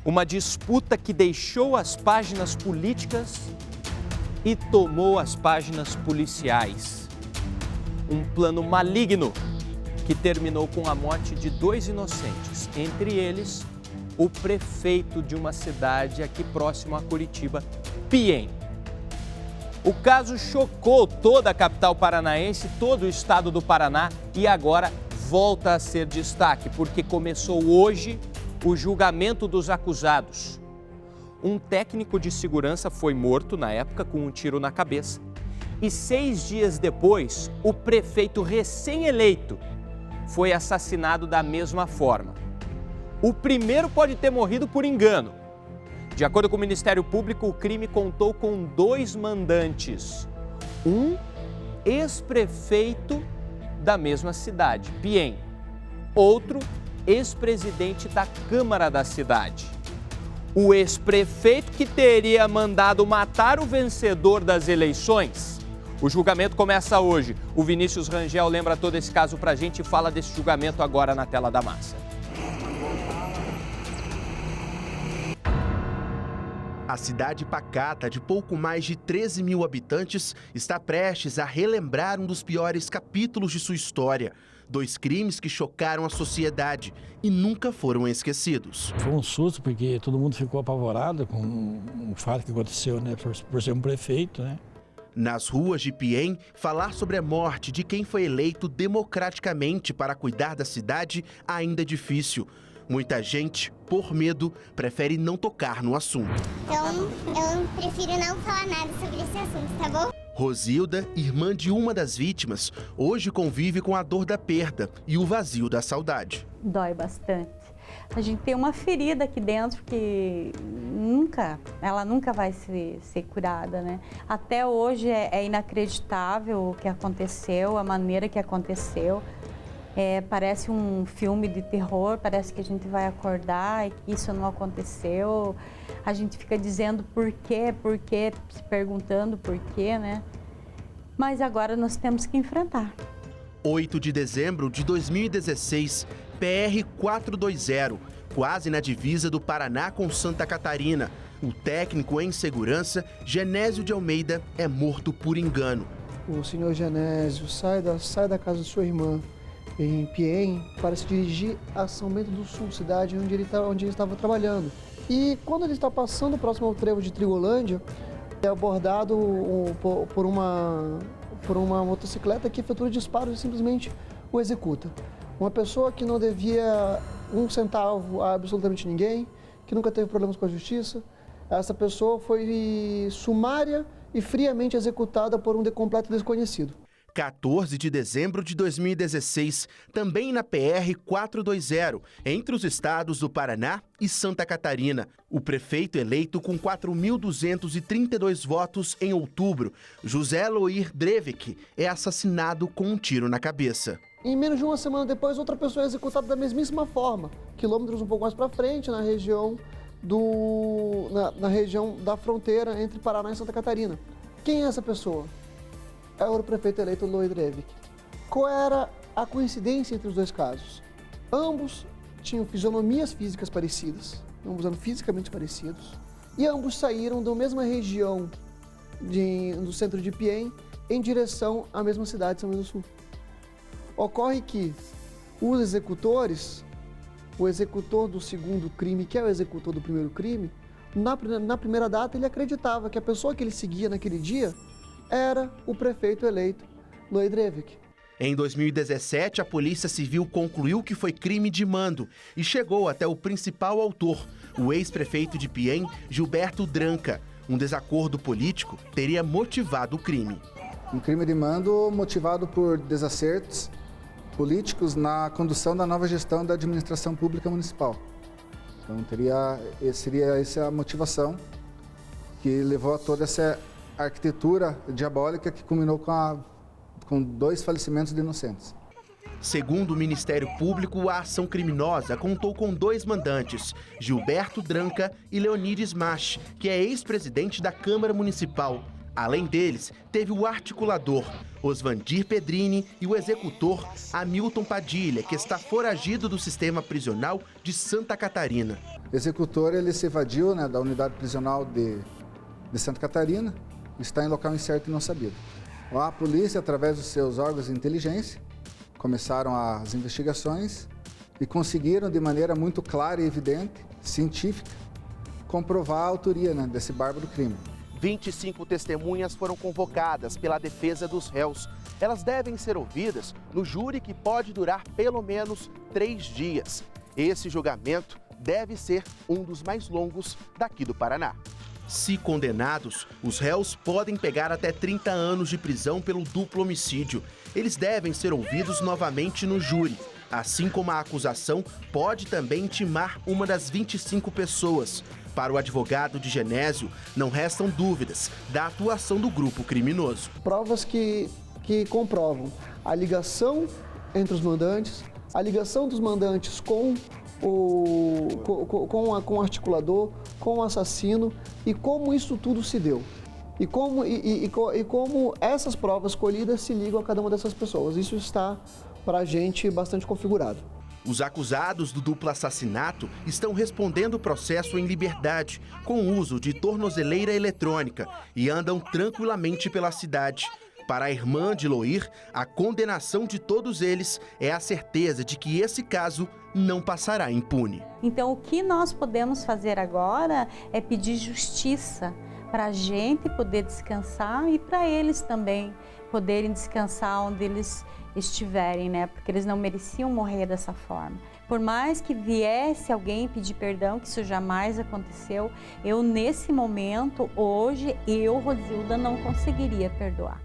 Uma disputa que deixou as páginas políticas e tomou as páginas policiais. Um plano maligno que terminou com a morte de 2 inocentes, entre eles o prefeito de uma cidade aqui próximo a Curitiba, Piên. O caso chocou toda a capital paranaense, todo o estado do Paraná e agora volta a ser destaque, porque começou hoje o julgamento dos acusados. Um técnico de segurança foi morto na época com um tiro na cabeça. E 6 dias depois, o prefeito recém-eleito foi assassinado da mesma forma. O primeiro pode ter morrido por engano. De acordo com o Ministério Público, o crime contou com 2 mandantes. Um ex-prefeito da mesma cidade, Piên. Outro ex-presidente da Câmara da cidade. O ex-prefeito que teria mandado matar o vencedor das eleições. O julgamento começa hoje. O Vinícius Rangel lembra todo esse caso pra gente e fala desse julgamento agora na tela da Massa. A cidade pacata, de pouco mais de 13 mil habitantes, está prestes a relembrar um dos piores capítulos de sua história. 2 crimes que chocaram a sociedade e nunca foram esquecidos. Foi um susto, porque todo mundo ficou apavorado com o fato que aconteceu, né, por ser um prefeito, né? Nas ruas de Piên, falar sobre a morte de quem foi eleito democraticamente para cuidar da cidade ainda é difícil. Muita gente, por medo, prefere não tocar no assunto. Então, eu prefiro não falar nada sobre esse assunto, tá bom? Rosilda, irmã de uma das vítimas, hoje convive com a dor da perda e o vazio da saudade. Dói bastante. A gente tem uma ferida aqui dentro que ela nunca vai ser curada, né? Até hoje é inacreditável o que aconteceu, a maneira que aconteceu. Parece um filme de terror, parece que a gente vai acordar e que isso não aconteceu. A gente fica dizendo por quê, se perguntando por quê, né? Mas agora nós temos que enfrentar. 8 de dezembro de 2016, PR-420, quase na divisa do Paraná com Santa Catarina. O técnico em segurança, Genésio de Almeida, é morto por engano. O senhor Genésio sai da casa de sua irmã em Piên para se dirigir a São Bento do Sul, cidade onde ele estava trabalhando. E quando ele está passando próximo ao trevo de Trigolândia, é abordado por uma motocicleta que efetua disparos e simplesmente o executa. Uma pessoa que não devia 1 centavo a absolutamente ninguém, que nunca teve problemas com a justiça, essa pessoa foi sumária e friamente executada por um completo desconhecido. 14 de dezembro de 2016, também na PR-420, entre os estados do Paraná e Santa Catarina. O prefeito eleito com 4.232 votos em outubro, José Loir Drevik, é assassinado com um tiro na cabeça. Em menos de 1 semana depois, outra pessoa é executada da mesmíssima forma, quilômetros um pouco mais para frente, na região da fronteira entre Paraná e Santa Catarina. Quem é essa pessoa? Era o prefeito eleito Loir Drevik. Qual era a coincidência entre os 2 casos? Ambos tinham fisionomias físicas parecidas, ambos eram fisicamente parecidos, e ambos saíram da mesma região do centro de Piên em direção à mesma cidade, São Bento do Sul. Ocorre que os executores, o executor do segundo crime, que é o executor do primeiro crime, na primeira data ele acreditava que a pessoa que ele seguia naquele dia era o prefeito eleito, Loir Drevik. Em 2017, a Polícia Civil concluiu que foi crime de mando e chegou até o principal autor, o ex-prefeito de Piên, Gilberto Dranca. Um desacordo político teria motivado o crime. Um crime de mando motivado por desacertos políticos na condução da nova gestão da administração pública municipal. Então seria essa a motivação que levou a toda essa arquitetura diabólica que culminou com 2 falecimentos de inocentes. Segundo o Ministério Público, a ação criminosa contou com 2 mandantes, Gilberto Dranca e Leonides Mach, que é ex-presidente da Câmara Municipal. Além deles, teve o articulador, Osvandir Pedrini, e o executor, Hamilton Padilha, que está foragido do sistema prisional de Santa Catarina. O executor ele se evadiu, né, da unidade prisional de Santa Catarina, está em local incerto e não sabido. A polícia, através dos seus órgãos de inteligência, começaram as investigações e conseguiram, de maneira muito clara e evidente, científica, comprovar a autoria, né, desse bárbaro crime. 25 testemunhas foram convocadas pela defesa dos réus. Elas devem ser ouvidas no júri, que pode durar pelo menos 3 dias. Esse julgamento deve ser um dos mais longos daqui do Paraná. Se condenados, os réus podem pegar até 30 anos de prisão pelo duplo homicídio. Eles devem ser ouvidos novamente no júri. Assim como a acusação pode também intimar uma das 25 pessoas. Para o advogado de Genésio, não restam dúvidas da atuação do grupo criminoso. Provas que comprovam a ligação entre os mandantes, a ligação dos mandantes com o articulador, com o assassino, e como isso tudo se deu. E como essas provas colhidas se ligam a cada uma dessas pessoas. Isso está, para a gente, bastante configurado. Os acusados do duplo assassinato estão respondendo o processo em liberdade, com uso de tornozeleira eletrônica, e andam tranquilamente pela cidade. Para a irmã de Loir, a condenação de todos eles é a certeza de que esse caso não passará impune. Então, o que nós podemos fazer agora é pedir justiça para a gente poder descansar e para eles também poderem descansar onde eles estiverem, né? Porque eles não mereciam morrer dessa forma. Por mais que viesse alguém pedir perdão, que isso jamais aconteceu, eu nesse momento, hoje, Rosilda, não conseguiria perdoar.